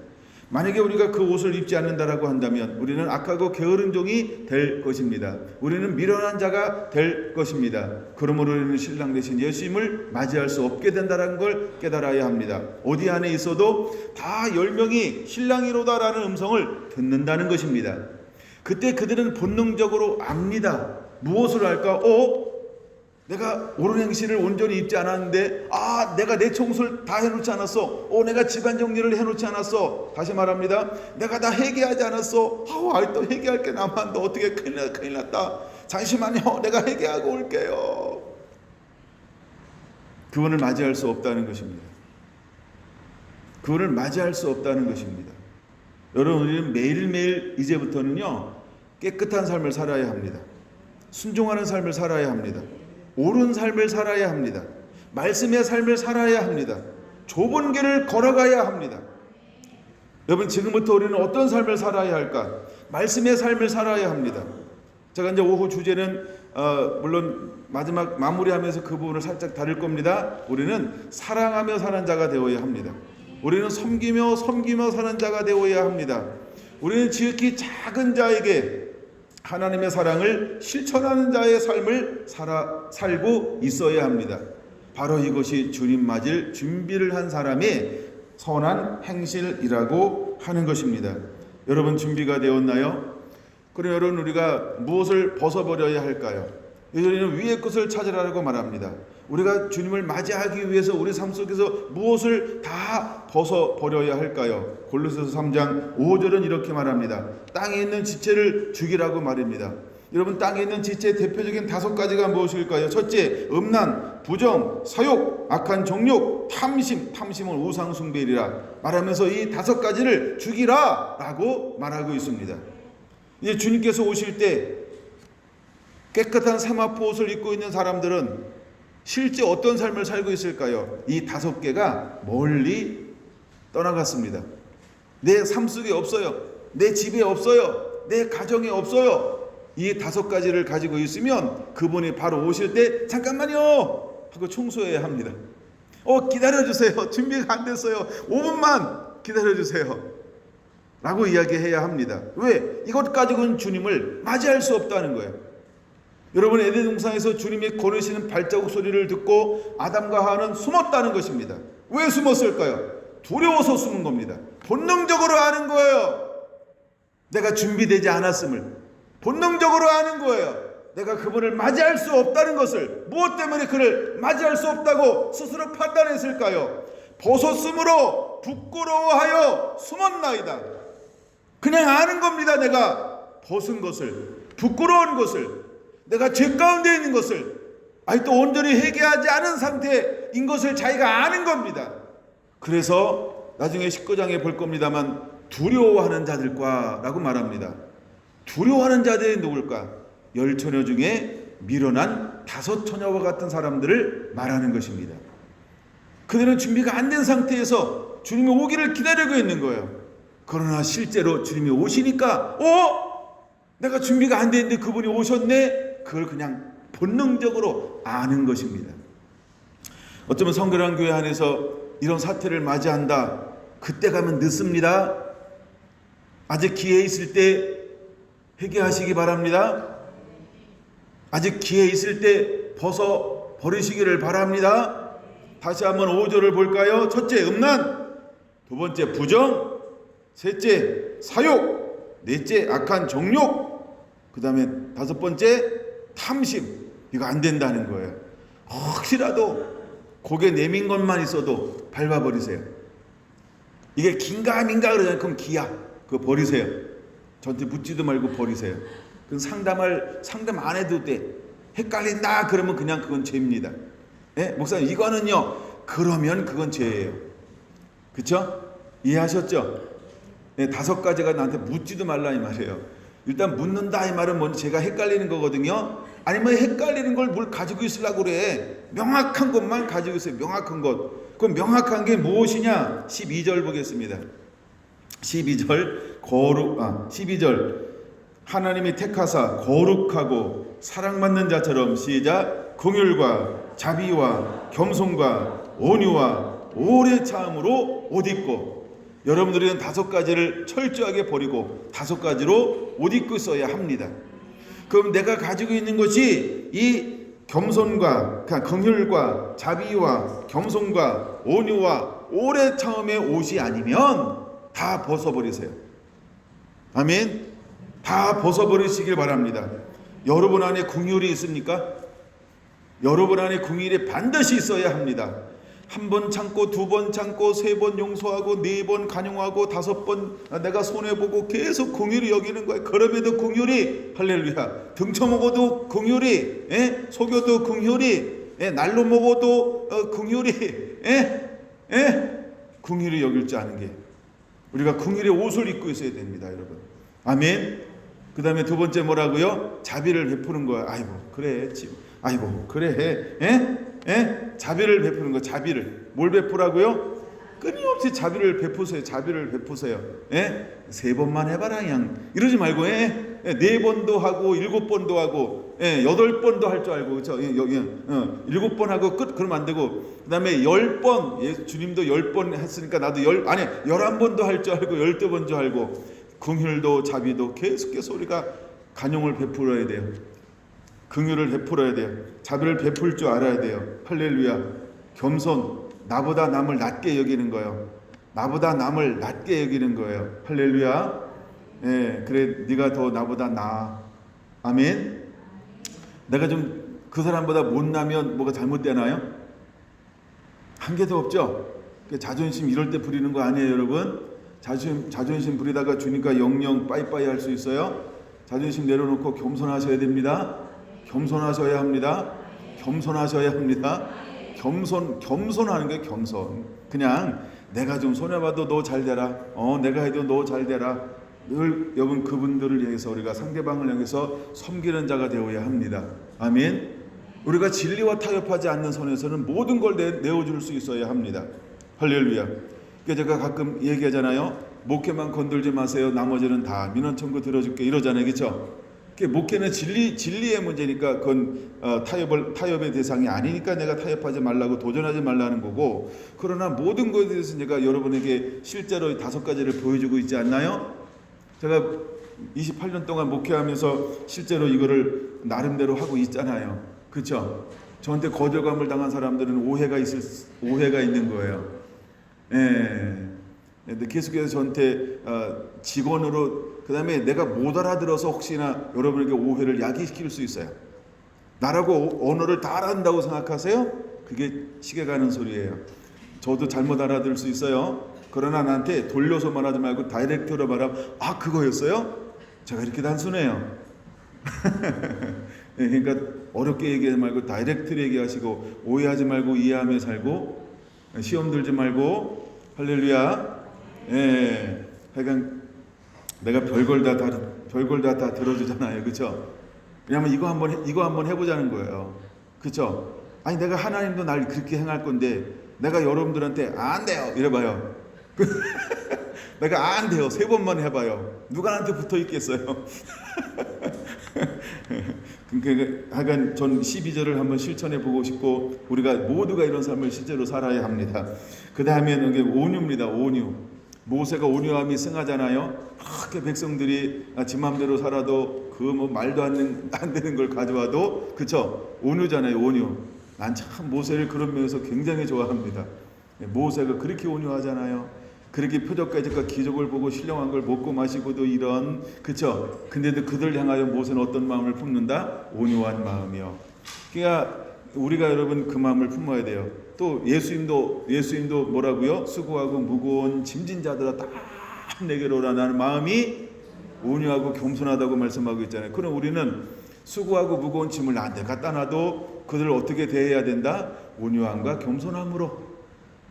만약에 우리가 그 옷을 입지 않는다라고 한다면 우리는 악하고 게으른 종이 될 것입니다. 우리는 미련한 자가 될 것입니다. 그러므로 우리는 신랑 되신 예수님을 맞이할 수 없게 된다는 걸 깨달아야 합니다. 어디 안에 있어도 다 10명이 신랑이로다라는 음성을 듣는다는 것입니다. 그때 그들은 본능적으로 압니다. 무엇을 할까? 내가 옳은 행실을 온전히 입지 않았는데 내가 내 청소를 다 해놓지 않았어. 내가 집안 정리를 해놓지 않았어. 다시 말합니다. 내가 다 회개하지 않았어. 아직도 회개할 게 남았는데 어떻게 큰일 났다. 잠시만요. 내가 회개하고 올게요. 그분을 맞이할 수 없다는 것입니다. 그분을 맞이할 수 없다는 것입니다. 여러분, 우리는 매일매일 이제부터는요 깨끗한 삶을 살아야 합니다. 순종하는 삶을 살아야 합니다. 옳은 삶을 살아야 합니다. 말씀의 삶을 살아야 합니다. 좁은 길을 걸어가야 합니다. 여러분, 지금부터 우리는 어떤 삶을 살아야 할까? 말씀의 삶을 살아야 합니다. 제가 이제 오후 주제는 물론 마지막 마무리하면서 그 부분을 살짝 다룰 겁니다. 우리는 사랑하며 사는 자가 되어야 합니다. 우리는 섬기며 사는 자가 되어야 합니다. 우리는 지극히 작은 자에게 하나님의 사랑을 실천하는 자의 삶을 살고 있어야 합니다. 바로 이것이 주님 맞을 준비를 한 사람의 선한 행실이라고 하는 것입니다. 여러분, 준비가 되었나요? 그럼 여러분, 우리가 무엇을 벗어버려야 할까요? 우리는 위의 것을 찾으라고 말합니다. 우리가 주님을 맞이하기 위해서 우리 삶 속에서 무엇을 다 벗어버려야 할까요? 골로새서 3장 5절은 이렇게 말합니다. 땅에 있는 지체를 죽이라고 말입니다. 여러분, 땅에 있는 지체의 대표적인 5가지가 무엇일까요? 첫째, 음란, 부정, 사욕, 악한 정욕, 탐심, 탐심은 우상 숭배이라 말하면서 이 5가지를 죽이라 라고 말하고 있습니다. 이제 주님께서 오실 때 깨끗한 세마포 옷을 입고 있는 사람들은 실제 어떤 삶을 살고 있을까요? 이 5개가 멀리 떠나갔습니다. 내 삶 속에 없어요. 내 집에 없어요. 내 가정에 없어요. 이 5가지를 가지고 있으면 그분이 바로 오실 때 잠깐만요 하고 청소해야 합니다. 기다려주세요. 준비가 안 됐어요. 5분만 기다려주세요 라고 이야기해야 합니다. 왜? 이것 가지고는 주님을 맞이할 수 없다는 거예요. 여러분, 에덴 동산에서 주님이 걸으시는 발자국 소리를 듣고 아담과 하와는 숨었다는 것입니다. 왜 숨었을까요? 두려워서 숨은 겁니다. 본능적으로 아는 거예요. 내가 준비되지 않았음을 본능적으로 아는 거예요. 내가 그분을 맞이할 수 없다는 것을. 무엇 때문에 그를 맞이할 수 없다고 스스로 판단했을까요? 벗었으므로 부끄러워하여 숨었나이다. 그냥 아는 겁니다. 내가 벗은 것을, 부끄러운 것을, 내가 죄 가운데 있는 것을, 또 온전히 회개하지 않은 상태인 것을 자기가 아는 겁니다. 그래서 나중에 19장에 볼 겁니다만 두려워하는 자들과 라고 말합니다. 두려워하는 자들이 누굴까? 10처녀 중에 미련한 5처녀와 같은 사람들을 말하는 것입니다. 그들은 준비가 안 된 상태에서 주님이 오기를 기다리고 있는 거예요. 그러나 실제로 주님이 오시니까 내가 준비가 안 됐는데 그분이 오셨네? 그걸 그냥 본능적으로 아는 것입니다. 어쩌면 성결한 교회 안에서 이런 사태를 맞이한다. 그때 가면 늦습니다. 아직 기회 있을 때 회개하시기 바랍니다. 아직 기회 있을 때 벗어 버리시기를 바랍니다. 다시 한번 5절을 볼까요? 첫째, 음란. 두 번째, 부정. 셋째, 사욕. 넷째, 악한 정욕. 그 다음에 5번째, 탐심. 이거 안 된다는 거예요. 혹시라도 고개 내민 것만 있어도 밟아버리세요. 이게 긴가민가 그러잖아요. 그럼 기야. 그거 버리세요. 저한테 묻지도 말고 버리세요. 그건 상담 안 해도 돼. 헷갈린다 그러면 그냥 그건 죄입니다. 목사님 이거는요. 그러면 그건 죄예요. 그쵸? 이해하셨죠? 5가지가 나한테 묻지도 말라 이 말이에요. 일단 묻는다 이 말은 먼저 제가 헷갈리는 거거든요. 아니면 헷갈리는 걸 뭘 가지고 있으려고 그래. 명확한 것만 가지고 있어요. 명확한 것. 그럼 명확한 게 무엇이냐? 12절 보겠습니다. 12절 12절 하나님이 택하사 거룩하고 사랑받는 자처럼 시작. 긍휼과 자비와 겸손과 온유와 오래 참음으로 옷 입고. 여러분들은 5가지를 철저하게 버리고 5가지로 옷 입고 써야 합니다. 그럼 내가 가지고 있는 것이 이 겸손과 긍휼과 자비와 겸손과 온유와 오래 참음의 옷이 아니면 다 벗어버리세요. 아멘. 다 벗어버리시길 바랍니다. 여러분 안에 긍휼이 있습니까? 여러분 안에 긍휼이 반드시 있어야 합니다. 1번 참고 2번 참고 3번 용서하고 4번 간용하고 5번 내가 손해보고 계속 긍휼히 여기는 거예요. 그럼에도 긍휼히 할렐루야. 등쳐먹어도 긍휼히, 속여도 긍휼히, 날로 먹어도 긍휼히, 긍휼히 여길 줄 아는 게 우리가 긍휼의 옷을 입고 있어야 됩니다, 여러분. 아멘. 그 다음에 2번째 뭐라고요? 자비를 베푸는 거야. 아이고 그래, 아이고 그래, 자비를 베푸는 거. 자비를 뭘 베푸라고요? 끊임없이 자비를 베푸세요. 자비를 베푸세요. 3번만 해봐라 그냥 이러지 말고 4번도 하고 7번도 하고 8번도 할 줄 알고, 그렇죠? 7번 하고 끝 그러면 안 되고, 그 다음에 10번, 주님도 10번 했으니까 나도 11번도 할 줄 알고 12번도 알고, 긍휼도 자비도 계속해서 우리가 간용을 베풀어야 돼요. 긍휼을 베풀어야 돼요. 자비를 베풀 줄 알아야 돼요. 할렐루야. 겸손, 나보다 남을 낮게 여기는 거예요. 나보다 남을 낮게 여기는 거예요. 할렐루야. 그래 네가 더 나보다 나아. 아멘. 내가 좀 그 사람보다 못나면 뭐가 잘못되나요? 한 개도 없죠. 자존심 이럴 때 부리는 거 아니에요, 여러분? 자존심 부리다가 주니까 영영 빠이빠이 할 수 있어요. 자존심 내려놓고 겸손하셔야 됩니다. 겸손하셔야 합니다. 겸손하셔야 합니다. 겸손하는 게 겸손. 그냥 내가 좀 손해봐도 너 잘 되라. 내가 해도 너 잘 되라. 늘 여러분 그분들을 향해서 우리가 상대방을 향해서 섬기는 자가 되어야 합니다. 아멘. 우리가 진리와 타협하지 않는 선에서는 모든 걸 내어줄 수 있어야 합니다. 할렐루야. 그러니까 제가 가끔 얘기하잖아요. 목회만 건들지 마세요. 나머지는 다 민원 청구 들어줄게 이러잖아요. 그렇죠? 목회는 진리의 문제니까 그건 타협의 대상이 아니니까 내가 타협하지 말라고 도전하지 말라는 거고, 그러나 모든 것에 대해서 제가 여러분에게 실제로 5가지를 보여주고 있지 않나요? 제가 28년 동안 목회하면서 실제로 이거를 나름대로 하고 있잖아요. 그렇죠? 저한테 거절감을 당한 사람들은 오해가 있는 거예요. 근데 계속해서 저한테 직원으로, 그 다음에 내가 못 알아들어서 혹시나 여러분에게 오해를 야기시킬 수 있어요. 나라고 언어를 다 알아듣는다고 생각하세요? 그게 시계 가는 소리예요. 저도 잘못 알아들을 수 있어요. 그러나 나한테 돌려서 말하지 말고 다이렉트로 말하면 그거였어요? 제가 이렇게 단순해요. 그러니까 어렵게 얘기하지 말고 다이렉트로 얘기하시고, 오해하지 말고 이해하며 살고, 시험 들지 말고. 할렐루야. 하여간 내가 별걸 다 들어주잖아요. 그렇죠? 왜냐하면 이거 한번 해보자는 거예요. 그렇죠? 아니 내가 하나님도 날 그렇게 행할 건데 내가 여러분들한테 안 돼요 이래봐요. 내가 안 돼요 3번만 해봐요. 누가 나한테 붙어 있겠어요? 그러니까 하여간 전 12절을 한번 실천해 보고 싶고, 우리가 모두가 이런 삶을 실제로 살아야 합니다. 그 다음에는 이게 온유입니다. 온유. 모세가 온유함이 승하잖아요. 그렇게 백성들이 지 맘대로 살아도 그 뭐 말도 안 되는 걸 가져와도, 그쵸? 온유잖아요. 온유. 난 참 모세를 그런 면에서 굉장히 좋아합니다. 모세가 그렇게 온유하잖아요. 그렇게 표적까지가 기적을 보고 신령한 걸 먹고 마시고도 이런, 그쵸? 근데도 그들 향하여 모세는 어떤 마음을 품는다? 온유한 마음이요. 그러니까 우리가 여러분 그 마음을 품어야 돼요. 또 예수님도 뭐라고요? 수고하고 무거운 짐진 자들아 다 내게로 오라는 마음이 온유하고 겸손하다고 말씀하고 있잖아요. 그럼 우리는 수고하고 무거운 짐을 나한테 갖다 놔도 그들을 어떻게 대해야 된다? 온유함과 겸손함으로.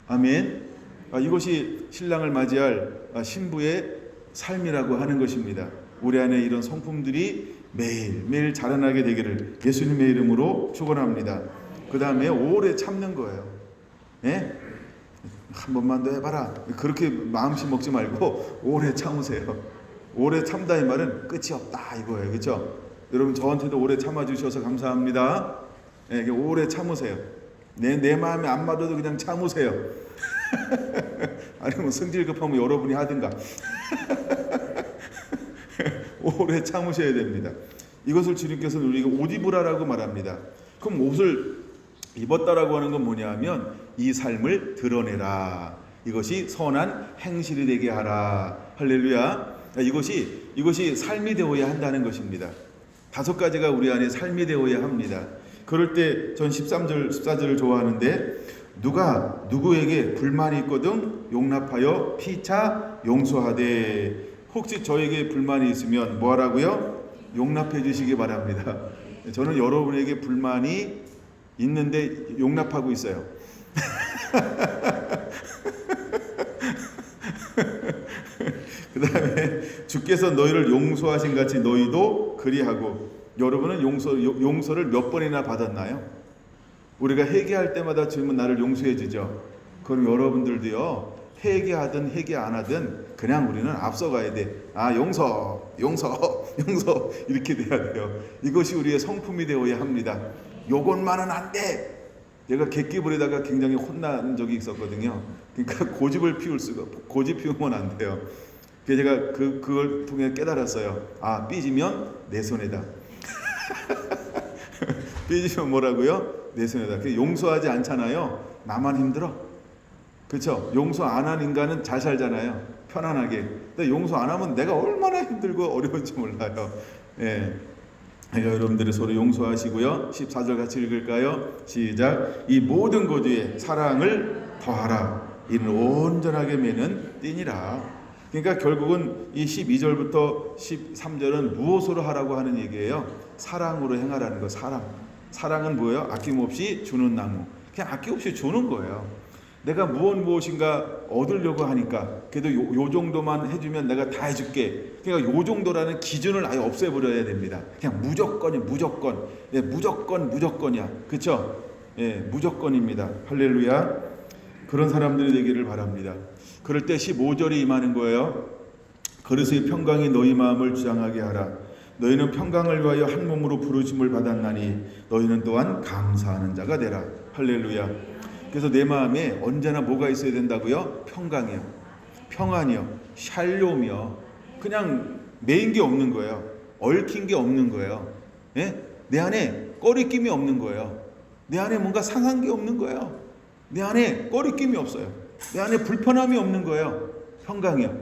아멘. 이것이 신랑을 맞이할 신부의 삶이라고 하는 것입니다. 우리 안에 이런 성품들이 매일매일 자라나게 되기를 예수님의 이름으로 축원합니다. 그 다음에 오래 참는 거예요. 한 번만 더 해봐라. 그렇게 마음심 먹지 말고 오래 참으세요. 오래 참다 이 말은 끝이 없다 이거예요. 그렇죠? 여러분 저한테도 오래 참아주셔서 감사합니다. 오래 참으세요. 내 마음에 안 맞아도 그냥 참으세요. 아니면 성질 급하면 여러분이 하든가. 오래 참으셔야 됩니다. 이것을 주님께서는 우리가 옷 입으라라고 말합니다. 그럼 옷을 입었다라고 하는 건 뭐냐면 이 삶을 드러내라. 이것이 선한 행실이 되게 하라. 할렐루야. 이것이 삶이 되어야 한다는 것입니다. 5가지가 우리 안에 삶이 되어야 합니다. 그럴 때 전 13절 14절을 좋아하는데, 누가 누구에게 불만이 있거든 용납하여 피차 용서하되. 혹시 저에게 불만이 있으면 뭐 하라고요? 용납해 주시기 바랍니다. 저는 여러분에게 불만이 있는데 용납하고 있어요. 그 다음에 주께서 너희를 용서하신 같이 너희도 그리하고. 여러분은 용서를 몇 번이나 받았나요? 우리가 회개할 때마다 주님은 나를 용서해 주죠. 그럼 여러분들도요, 회개하든 회개 안 하든 그냥 우리는 앞서가야 돼. 용서 이렇게 돼야 돼요. 이것이 우리의 성품이 되어야 합니다. 요것만은 안 돼. 제가 객기 부리다가 굉장히 혼난 적이 있었거든요. 그러니까 고집 피우면 안 돼요. 그래서 제가 그걸 통해 깨달았어요. 삐지면 내 손에다. 삐지면 뭐라고요? 내 손에다. 용서하지 않잖아요. 나만 힘들어. 그렇죠? 용서 안 한 인간은 잘 살잖아요. 편안하게. 근데 용서 안 하면 내가 얼마나 힘들고 어려운지 몰라요. 여러분들이 서로 용서하시고요. 14절 같이 읽을까요? 시작. 이 모든 것 위에 사랑을 더하라. 이는 온전하게 매는 띠니라. 그러니까 결국은 이 12절부터 13절은 무엇으로 하라고 하는 얘기예요? 사랑으로 행하라는 거. 사랑은 뭐예요? 아낌없이 주는 나무. 그냥 아낌없이 주는 거예요. 내가 무엇인가 얻으려고 하니까 그래도 요 정도만 해주면 내가 다 해줄게. 그러니까 요 정도라는 기준을 아예 없애버려야 됩니다. 그냥 무조건이야. 예, 무조건이야. 그렇죠? 예, 무조건입니다. 할렐루야. 그런 사람들이 되기를 바랍니다. 그럴 때 15절이 임하는 거예요. 그리스도의 평강이 너희 마음을 주장하게 하라. 너희는 평강을 위하여 한 몸으로 부르심을 받았나니 너희는 또한 감사하는 자가 되라. 할렐루야. 그래서 내 마음에 언제나 뭐가 있어야 된다고요? 평강이요, 평안이요, 샬롬이요. 그냥 매인 게 없는 거예요. 얽힌 게 없는 거예요. 예? 내 안에 꺼리낌이 없는 거예요. 내 안에 뭔가 상한 게 없는 거예요. 내 안에 꺼리낌이 없어요. 내 안에 불편함이 없는 거예요. 평강이요.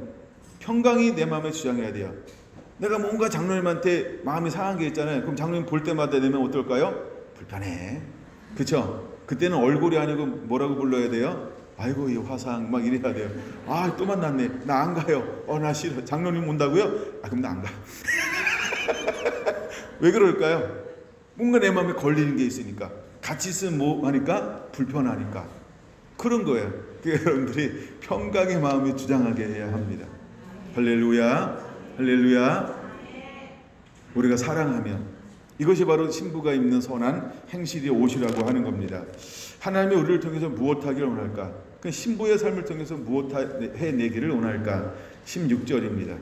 평강이 내 마음에 주장해야 돼요. 내가 뭔가 장로님한테 마음이 상한 게 있잖아요. 그럼 장로님 볼 때마다 되면 어떨까요? 불편해. 그렇죠? 그때는 얼굴이 아니고 뭐라고 불러야 돼요? 아이고 이 화상 막 이래야 돼요. 아, 또 만났네. 나 안 가요. 나 싫어. 장로님 온다고요? 그럼 나 안 가. 왜 그럴까요? 뭔가 내 마음에 걸리는 게 있으니까. 같이 있으면 뭐 하니까? 불편하니까. 그런 거예요. 여러분들이 평강의 마음이 주장하게 해야 합니다. 할렐루야. 할렐루야. 우리가 사랑하면 이것이 바로 신부가 입는 선한 행실의 옷이라고 하는 겁니다. 하나님이 우리를 통해서 무엇하기를 원할까? 그 신부의 삶을 통해서 무엇 해내기를 원할까? 16절입니다.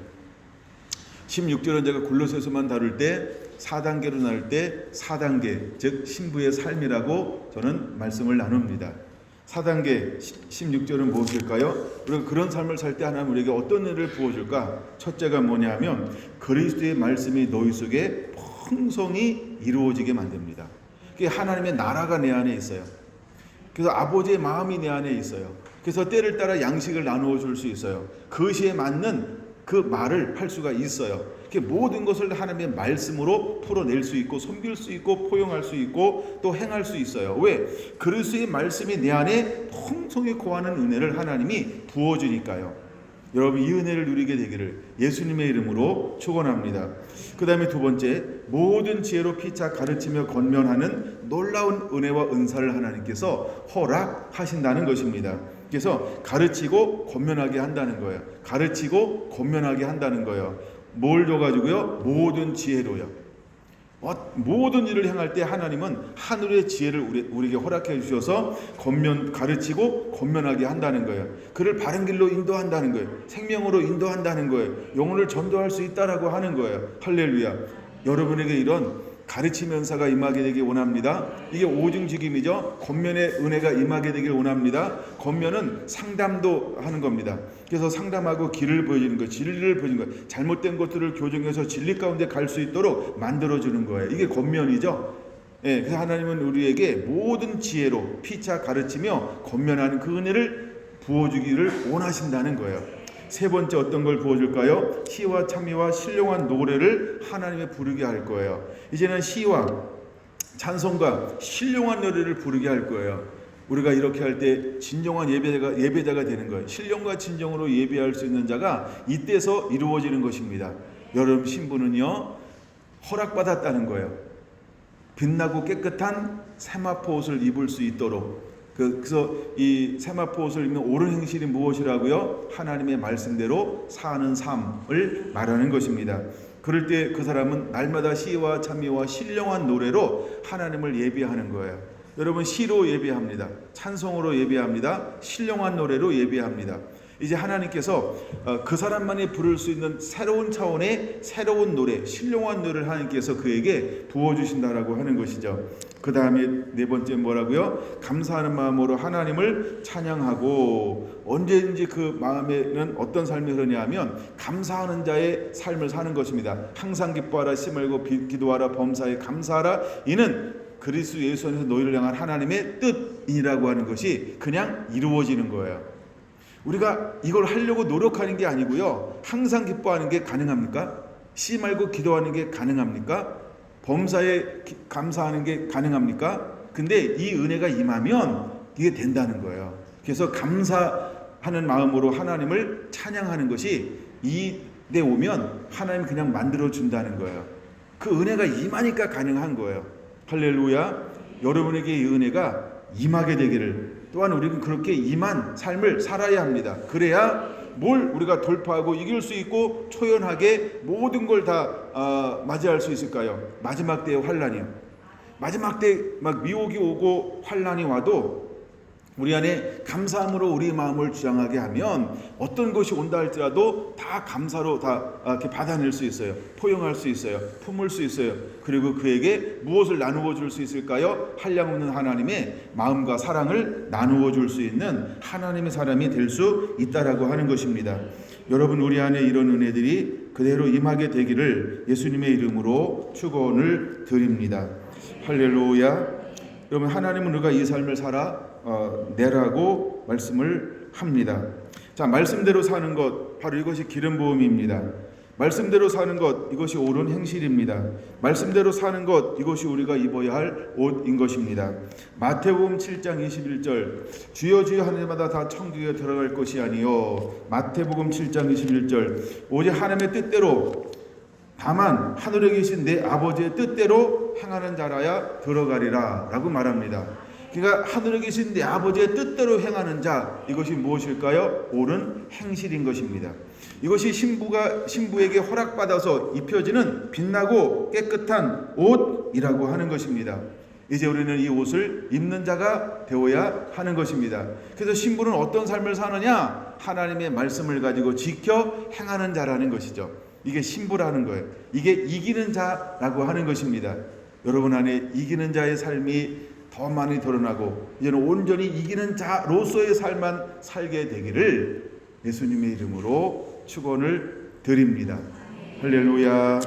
16절은 제가 골로새서만 다룰 때 4단계로 나눌 때 4단계, 즉 신부의 삶이라고 저는 말씀을 나눕니다. 4단계 16절은 무엇일까요? 우리가 그런 삶을 살 때 하나님 우리에게 어떤 일을 부어줄까? 첫째가 뭐냐면 그리스도의 말씀이 너희 속에 풍성히 이루어지게 만듭니다. 그게 하나님의 나라가 내 안에 있어요. 그래서 아버지의 마음이 내 안에 있어요. 그래서 때를 따라 양식을 나누어 줄 수 있어요. 그 시에 맞는 그 말을 할 수가 있어요. 모든 것을 하나님의 말씀으로 풀어낼 수 있고 섬길 수 있고 포용할 수 있고 또 행할 수 있어요. 왜? 그리스도의 말씀이 내 안에 풍성히 거하는 은혜를 하나님이 부어주니까요. 여러분 이 은혜를 누리게 되기를 예수님의 이름으로 축원합니다. 그 다음에 두 번째, 모든 지혜로 피차 가르치며 권면하는 놀라운 은혜와 은사를 하나님께서 허락하신다는 것입니다. 그래서 가르치고 권면하게 한다는 거예요. 가르치고 권면하게 한다는 거예요. 뭘 줘가지고요? 모든 지혜로요. 모든 일을 행할 때 하나님은 하늘의 지혜를 우리에게 허락해 주셔서 가르치고 권면하게 한다는 거예요. 그를 바른 길로 인도한다는 거예요. 생명으로 인도한다는 거예요. 영혼을 전도할 수 있다라고 하는 거예요. 할렐루야. 여러분에게 이런 가르침 은사가 임하게 되길 원합니다. 이게 오중직임이죠. 권면의 은혜가 임하게 되길 원합니다. 권면은 상담도 하는 겁니다. 그래서 상담하고 길을 보여주는 거예요. 진리를 보여주는 거예요. 잘못된 것들을 교정해서 진리 가운데 갈 수 있도록 만들어주는 거예요. 이게 권면이죠. 예, 그래서 하나님은 우리에게 모든 지혜로 피차 가르치며 권면하는 그 은혜를 부어주기를 원하신다는 거예요. 세 번째 어떤 걸 부어줄까요? 시와 찬미와 신령한 노래를 하나님의 부르게 할 거예요. 이제는 시와 찬송과 신령한 노래를 부르게 할 거예요. 우리가 이렇게 할 때 진정한 예배자가 되는 거예요. 신령과 진정으로 예배할 수 있는 자가 이때서 이루어지는 것입니다. 여러분 신부는요 허락받았다는 거예요. 빛나고 깨끗한 세마포 옷을 입을 수 있도록. 그래서 이 세마포 옷을 입는 옳은 행실이 무엇이라고요? 하나님의 말씀대로 사는 삶을 말하는 것입니다. 그럴 때 그 사람은 날마다 시와 찬미와 신령한 노래로 하나님을 예배하는 거예요. 여러분 시로 예배합니다. 찬송으로 예배합니다. 신령한 노래로 예배합니다. 이제 하나님께서 그 사람만이 부를 수 있는 새로운 차원의 새로운 노래, 신령한 노래를 하나님께서 그에게 부어주신다라고 하는 것이죠. 그 다음에 네 번째 뭐라고요? 감사하는 마음으로 하나님을 찬양하고, 언제든지 그 마음에는 어떤 삶이 흐르냐면 감사하는 자의 삶을 사는 것입니다. 항상 기뻐하라, 심을고 기도하라, 범사에 감사하라. 이는 그리스도 예수 안에서 너희를 향한 하나님의 뜻이라고 하는 것이 그냥 이루어지는 거예요. 우리가 이걸 하려고 노력하는 게 아니고요. 항상 기뻐하는 게 가능합니까? 시 말고 기도하는 게 가능합니까? 범사에 감사하는 게 가능합니까? 근데 이 은혜가 임하면 이게 된다는 거예요. 그래서 감사하는 마음으로 하나님을 찬양하는 것이 이때 오면 하나님 그냥 만들어 준다는 거예요. 그 은혜가 임하니까 가능한 거예요. 할렐루야. 여러분에게 이 은혜가 임하게 되기를, 또한 우리는 그렇게 임한 삶을 살아야 합니다. 그래야 뭘 우리가 돌파하고 이길 수 있고 초연하게 모든 걸 다 맞이할 수 있을까요? 마지막 때의 환란이요. 마지막 때 막 미혹이 오고 환란이 와도 우리 안에 감사함으로 우리 마음을 주장하게 하면 어떤 것이 온다 할지라도 다 감사로 다 이렇게 받아낼 수 있어요. 포용할 수 있어요. 품을 수 있어요. 그리고 그에게 무엇을 나누어 줄 수 있을까요? 한량없는 하나님의 마음과 사랑을 나누어 줄 수 있는 하나님의 사람이 될 수 있다라고 하는 것입니다. 여러분, 우리 안에 이런 은혜들이 그대로 임하게 되기를 예수님의 이름으로 축원을 드립니다. 할렐루야. 여러분, 하나님은 우리가 이 삶을 살아 내라고 말씀을 합니다. 자, 말씀대로 사는 것, 바로 이것이 기름 부음입니다. 말씀대로 사는 것, 이것이 옳은 행실입니다. 말씀대로 사는 것, 이것이 우리가 입어야 할 옷인 것입니다. 마태복음 7장 21절, 주여 주여 하는 자마다 다 천국에 들어갈 것이 아니요. 마태복음 7장 21절, 오직 하나님의 뜻대로, 다만 하늘에 계신 내 아버지의 뜻대로 행하는 자라야 들어가리라 라고 말합니다. 그러니까 하늘에 계신 내 아버지의 뜻대로 행하는 자, 이것이 무엇일까요? 옳은 행실인 것입니다. 이것이 신부에게 허락받아서 입혀지는 빛나고 깨끗한 옷이라고 하는 것입니다. 이제 우리는 이 옷을 입는 자가 되어야 하는 것입니다. 그래서 신부는 어떤 삶을 사느냐? 하나님의 말씀을 가지고 지켜 행하는 자라는 것이죠. 이게 신부라는 거예요. 이게 이기는 자라고 하는 것입니다. 여러분 안에 이기는 자의 삶이 더 많이 드러나고 이제는 온전히 이기는 자로서의 삶만 살게 되기를 예수님의 이름으로 축원을 드립니다. 할렐루야.